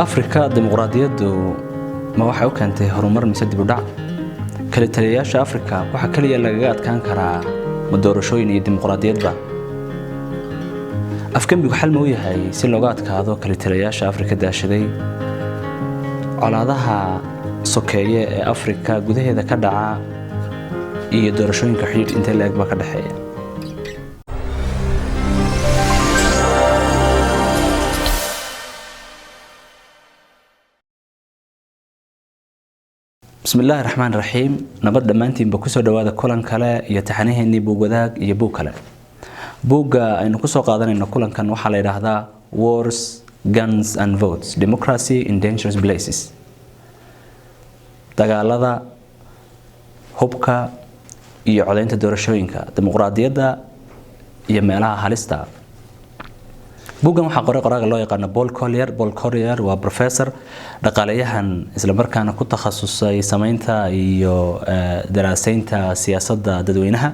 afrika dimuqraadiyaddu ma waxay u keentay horumar mise dib u dhac kala taliyayaasha afrika waxa kaliya lagaga adkaan karaa doorashooyin iyo dimuqraadiyadba afkambigu xal ma u yahay si looga adkaado kala taliyayaasha afrika daashaday colaadaha sokeeye ee afrika gudaheeda ka dhaca iyo doorashooyinka xiriir inta leeg ba ka dhaxeeya بسم الله الرحمن الرحيم نبض دمانتين بكسو دوادا كولان كلا يتحنيهني بوغداك iyo buug kale buugga aynu ku soo qaadanayno kulankan waxa la yiraahdaa Wars, Guns and Votes Democracy in Dangerous Places dagaalada hubka iyo codeynta doorashooyinka dimuqraadiyadda iyo meelaha halista buuggan waxa qoraaga loo yaqaan Paul Collier waa professor dhaqaalayahan isla markaana ku takhasusay sameynta iyo daraasaynta siyaasadda dadweynaha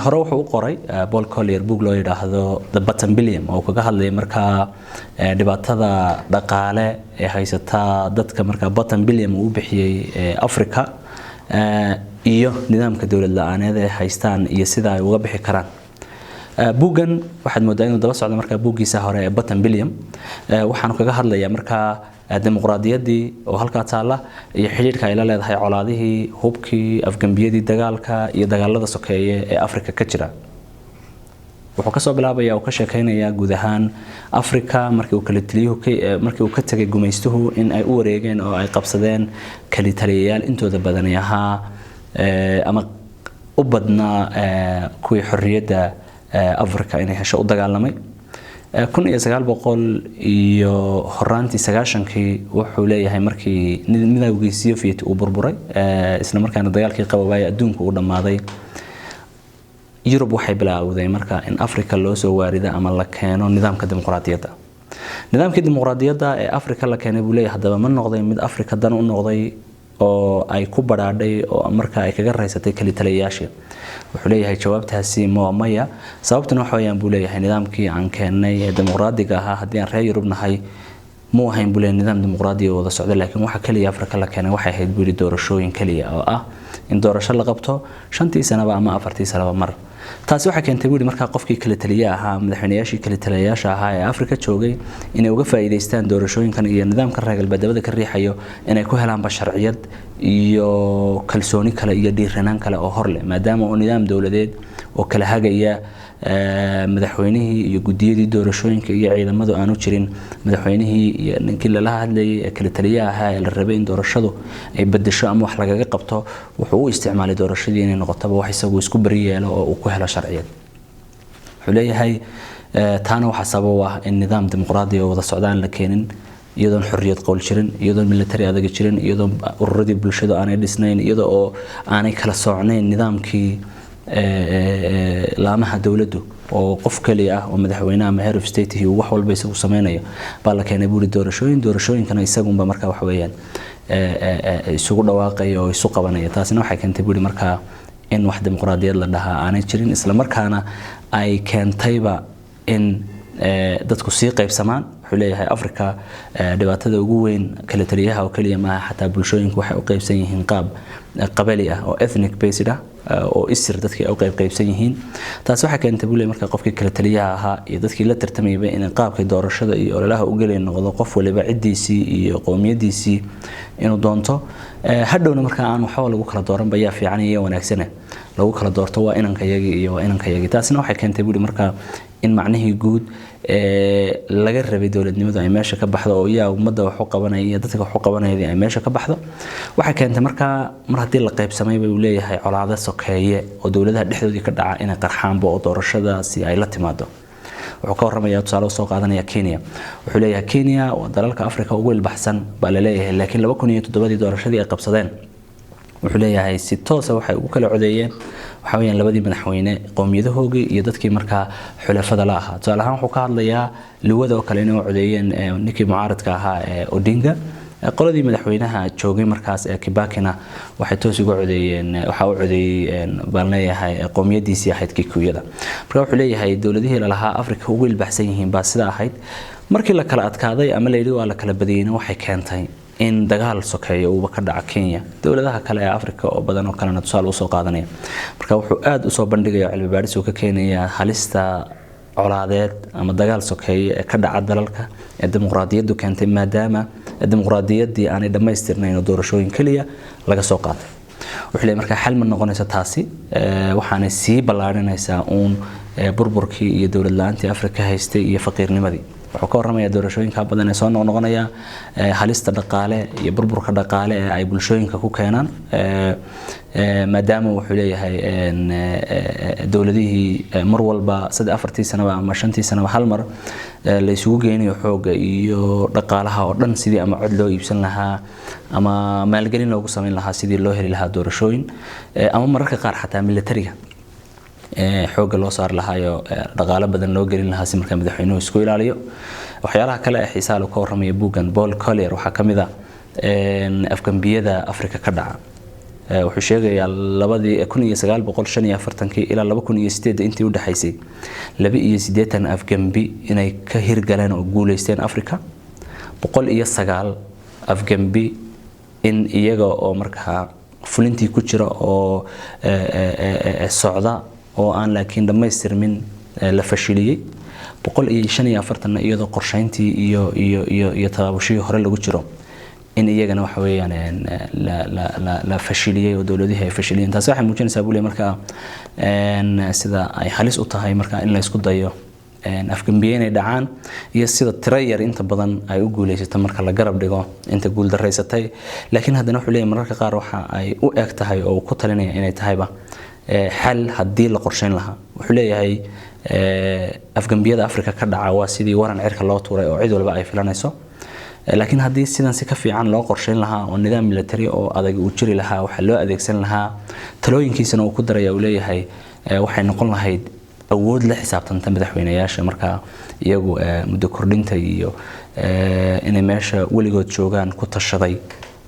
hore wuxuu u qoray Paul Collier buug loo yiraahdo The Bottom Billion oo kaga hadlay markaa dhibaatada dhaqaale ee haysata dadka markaa Bottom Billion uu bixiyay Afrika iyo nidaamka dawlad la'aaneed ee haystaan iyo sida ay uga bixi karaan buuggan waxaad moodaa inuu daba socdo markaa buuggiisa hore ee Bottom Billion waxaanu kaga hadlayaa markaa dimuqraadiyaddii oo halka taala iyo xiriirka ay la leedahay colaadihii hubkii afgambiyadii dagaalka iyo dagaalada sokeeye ee Afrika ka jira wuxuu ka soo bilaabayaa oo ka sheekeynaya guud ahaan Afrika markii uu ka tagay gumaystuhu in ay u wareegeen oo ay qabsadeen kali taliyayaal intooda badan ahaa ama u badnaa kuwii xorriyadda Afrika inay hesho u dagaalamay 1900 iyo horaantii 90kii wuxuu leeyahay markii midowgii Soviet uu burburay isla markaana dagaalkii qaboobay adduunka uu dhamaaday Europe waxay bilaawday markaa in Afrika loo soo waarida ama la keeno nidaamka dimuqraadiyadda nidaamkii dimuqraadiyadda ee Afrika la keenay buu leeyahay hadaba ma noqday mid Afrika dan u noqday oo ay ku baraadhay oo markaa ay kaga raysatay kali taliyayaasha wuxuu leeyahay jawaabtaasi maya sababtuna waxa weeyaan buu leeyahay nidaamkii aan keenay ee dimuqraadiga ahaa haddii aan reer Yurub nahay muu ahayn buu leeyahay nidaam dimuqraadi oo wada socda laakiin waxa kaliya Afrika la keenay waxay ahayd buu doorashooyin kaliya oo ah in doorasho la qabto 5 sanaba ama 4 sanaba mar taasi waxa keentay buu markaa qofkii kala taliyaha ahaa madaxweynayaashii kala taliyayaasha ahaa ee Afrika joogay inay uga faa'iideystaan doorashooyinkan iyo nidaamka reer galbeedada ka riixayo inay ku helaan sharciyad iyo kalsooni kale iyo dhiiranaan kale oo hor leh maadaama uu nidaam dawladeed oo kala hagaya madaxweynihii iyo gudiyadii doorashooyinka iyo ciidamadu aanu jirin madaxweynihii iyo ninkii la hadlayay ee kala taliyaha ahaa ee la rabay in doorashadu ay bedesho ama wax lagaga qabto wuxuu u isticmaalay doorashadii inay noqoto wax isagu isku bari yeelo oo uu ku helo sharciyad wuxuu leeyahay taana waxa sabab u ah in nidaam dimuqraadi oo wada socdaan la keenin iyadoon xorriyad qowl jirin iyadoon military adag jirin iyadoon ururadii bulshada aanay dhisnayn iyadoo oo aanay kala soocnayn nidaamkii laamaha dawladdu oo qof kali ah oo madaxweynaha ama head of state uu wax walba isagu sameeyo baa la keenay buuri doorashooyinkana isagunba markaa wax weeyaan isugu dhawaaqay oo isu qabanaya taasina waxay keentay buuri markaa in wax dimuqraadiyad la dhahaa aanay jirin isla markaana ay keentayba in dadku sii qaybsamaan wuxuu leeyahay Afrika dhibaatada ugu weyn kala taliyaha oo kaliya ma xataa bulshooyinku waxay u qaybsan yihiin qaab qabali ah oo ethnic based ah oo isir dadkii u qaybsan yihiin taas waxa keentay buu leeyahay marka qofkii kala taliyaha ahaa iyo dadkii la tartamayay in qaabka doorashada iyo ololaha u galay noqdo qof waliba cidiisii iyo qoomiyadiisii inuu doonto hadhowna marka aan waxa lagu kala dooran bayaa fiican iyo wanaagsan lagu kala doorto waa inankayagi taasina waxay keentay buu marka in macnihii guud laga rabay dawladnimadu ay meesha ka baxdo oo yaa ummadda wax u qabanay iyo dadka wax u qabanay ay meesha ka baxdo waxa keentay marka mar hadii la qaybsamay buu leeyahay colaado sokeeye oo dawladaha dhexdoodii ka dhaca inay qarxaanba oo doorashadaasi ay la timaado wuxuu ka warramayaa tusaale soo qaadanaya Kenya wuxuu leeyahay Kenya waa dalalka Afrika ugu ilbaxsan baa la leeyahay laakiin 2007 doorashadii ay qabsadeen wuxuu leeyahay si toos ah waxay ugu kala codeeyeen waxa weeyaan labadii madaxweyne qoomiyadahoogii iyo dadkii markaa xulafada la ahaa tusaale ahaan wuxuu ka hadlayaa luwada oo kale inay codeeyeen ninkii mucaaradka ahaa ee Odinga qoladii madaxweynaha joogay markaas ee Kibakina waxay toos ugu codeeyeen waxa uu codeeyay baan leeyahay qoomiyadiisii ahayd Kikuyada marka wuxuu leeyahay dawladihii la lahaa Afrika ugu ilbaxsan yihiin baa sida ahayd markii la kala adkaaday ama la yidhi waa la kala badiyeyna waxay keentay in dagaal sokeeyo uu ka dhaco Kenya dawladaha kale ee Afrika oo badan oo kalena tusaale u soo qaadanaya marka wuxuu aad u soo bandhigayaa cilmi baaris uu ka keenaya halista colaadeed ama dagaal sokeeyo ee ka dhaca dalalka ee dimuqraadiyaddu keentay maadaama dimuqraadiyaddii aanay dhamaystirnayn doorashooyin kaliya laga soo qaatay wuxuu leeyahay marka xal ma noqonaysa taasi waxaana sii ballaarinaysaa burburkii iyo dawlad la'aantii Afrika haystay iyo faqiirnimadii wuxuu ka warramayaa doorashooyinka badan ee soo noqonaya halista dhaqaale iyo burburka dhaqaale ee ay bulshooyinka ku keenaan maadaama wuxuu leeyahay dawladihii mar walba 4 sano ama 5 sano hal mar la isugu geynayo xooga iyo dhaqaalaha oo dhan sidii ama cod loo iibsan lahaa ama maalgelin loogu sameyn lahaa sidii loo heli lahaa doorashooyin ama mararka qaar xataa militariga xooga loo saar lahayo dhaqaale badan loo gelin lahaa si marka madaxweynuhu isku ilaaliyo waxyaalaha kale ee xiisaalo ka warramaya buugan Paul Collier waxa kamid ah afgambiyada Afrika ka dhaca wuxuu sheegayaa 1945 ilaa 2008 intii u dhaxaysay 82 afgambi inay ka hirgaleen oo guuleysteen Afrika 109 afgambi in iyaga oo markaa fulintii ku jira oo socda oo aan laakiin dhamaystirmin la fashiliyay 145 iyadoo qorshayntii iyo tabaabashii hore lagu jiro in iyagana waxa weeyaan la fashiliyay oo dawladihii ay fashiliyeen taas waxay muujinaysaa buu leeyahay marka sida ay halis u tahay marka in la isku dayo afgambiye inay dhacaan iyo sida tiro yar inta badan ay u guuleysato marka la garab dhigo inta guul dareysatay laakiin haddana wuxuu leeyahay mararka qaar waxa ay u eg tahay oo ku talinaya inay tahayba xal haddii la qorsheyn lahaa wuxuu leeyahay afgambiyada Afrika ka dhaca waa sidii waran cirka loo tuuray oo cid walba ay filanayso laakiin haddii sidan si ka fiican loo qorsheyn lahaa oo nidaam military oo adag uu jiri lahaa waxa loo adeegsan lahaa talooyinkiisana uu ku daraya uu leeyahay waxay noqon lahayd awood la xisaabtanta madaxweynayaasha marka iyagu muddo kordhinta iyo inay meesha weligood joogaan ku tashaday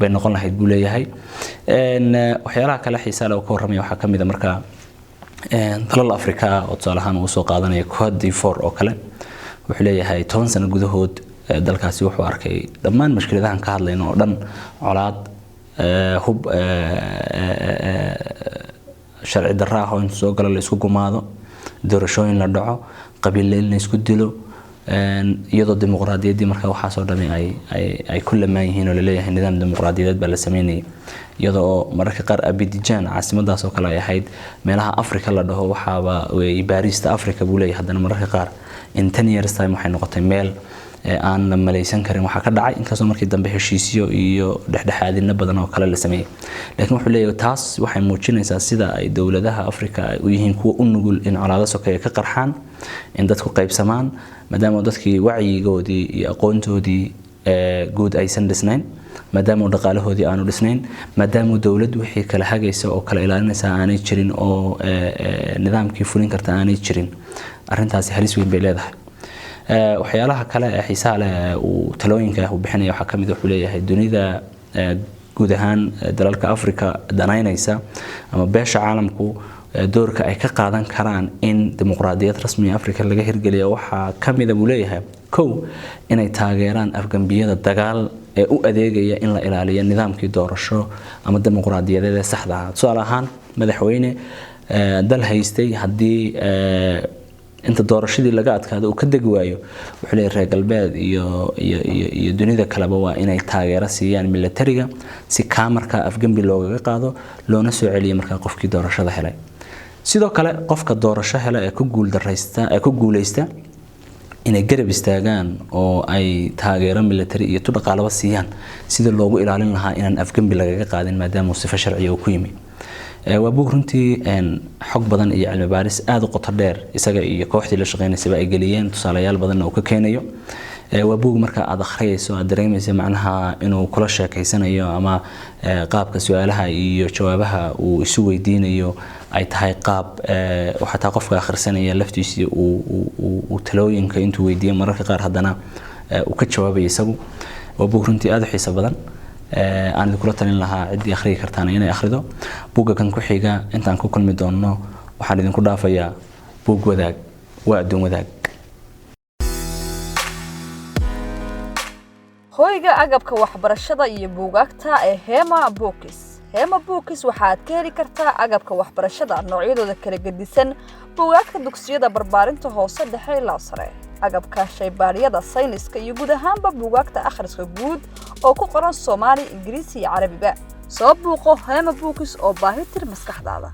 bay noqon lahayd buu leeyahay waxyaalaha kale xiisaale oo ka warramaya waxaa kamid ah marka dalal Afrika oo tusaale ahaan uu soo qaadanaya Côte d'Ivoire oo kale wuxuu leeyahay 10 sano gudahood dalkaasi wuxuu arkay dhammaan mushkiladahan ka hadlayno oo dhan colaad hub sharci darro ah oo inta soo gala la isku gumaado doorashooyin la dhaco qabiilada la isku dilo iyadoo dimuqraadiyaddii marka waxa soo dhamay ay ku lamaan yihiin oo la leeyahay nidaam dimuqraadiyadeed baa la sameeyay iyadoo mararka qaar Abidjan caasimadaas oo kale ay ahayd meelaha Afrika la dhaho waxaaba way baarista Afrika buu leeyahay haddana mararka qaar in 10 years time waxay noqotay meel aan la maleysan karin waxa ka dhacay inkastoo markii dambe heshiisyo iyo dhexdhexaadina badan oo kale la sameeyay laakiin wuxuu leeyahay taas waxay muujinaysaa sida ay dawladaha Afrika ay u yihiin kuwa u nugul in colaado sokeeye ka qarxaan in dadku qaybsamaan maadaama dadkii wacyigoodii iyo aqoontoodii guud aysan dhisnayn maadaama dhaqaalahoodii aanu dhisnayn maadaama dawladdu wixii kala hagaysa oo kala ilaalinaysa aanay jirin oo nidaamkii fulin karta aanay jirin arrintaasi halis weyn bay leedahay waxyaalaha kale ee xiisaha leh uu talooyinka uu bixinayo waxa kamid wuxuu leeyahay dunida guud ahaan dalalka Afrika danaynaysa ama beesha caalamku doorka ay ka qaadan karaan in dimuqraadiyad rasmi Afrika laga hirgeliyo waxa kamid uu leeyahay kow inay taageeraan afgambiyada dagaal ee u adeegaya in la ilaaliyo nidaamkii doorasho ama dimuqraadiyadeed ee saxda ah tusaale ahaan madaxweyne dal haystay haddii inta doorashadii laga adkaado uu ka degi waayo wuxuu leeyahay reer galbeed iyo dunida kaleba waa inay taageero siiyaan militariga si kaamarka afgambi looga qaado loona soo celiyo marka qofkii doorashada helay sidoo kale qofka doorasho hela ee ku guuleysta inay garab istaagaan oo ay taageero military iyo dhaqaalaba siiyaan sida loogu ilaalin lahaa inaan afgambi laga qaadin maadaama uu sifo sharci ku yimi waa buug runtii xog badan iyo cilmi baaris aad u qoto dheer isaga iyo kooxdii la shaqeynaysa ay galiyeen tusaalayaal badan oo ka keenayo waa buug marka aad akhriyayso aad dareemayso macnaha inuu kula sheekaysanayo ama qaabka su'aalaha iyo jawaabaha uu isu weydiinayo ay tahay qaab waxa qofka akhrisanaya laftiisa uu talooyinka intuu weydiiyo mararka qaar haddana uu ka jawaabayo isagu waa buug runtii aad u xiiso badan aan kula talin lahaa cidii akhriyi kartaan inay akhrido buugga kan ku xiga intaan ku kulmi doono waxaan idinku dhaafayaa buug wadaag waa adduun wadaag hoyga agabka waxbarashada iyo buugaagta ee Hema Books. Hema Books waxaad ka heli kartaa agabka waxbarashada noocyadooda kala gedisan, buugaagta dugsiyada barbaarinta hoose dhexe ilaa sare, agabka shaybaariyada sayniska iyo guud ahaanba buugaagta akhriska guud oo ku qoran Soomaali, Ingiriisi iyo Carabiba. Soo booqo Hema Books oo baahi tir maskaxdaada.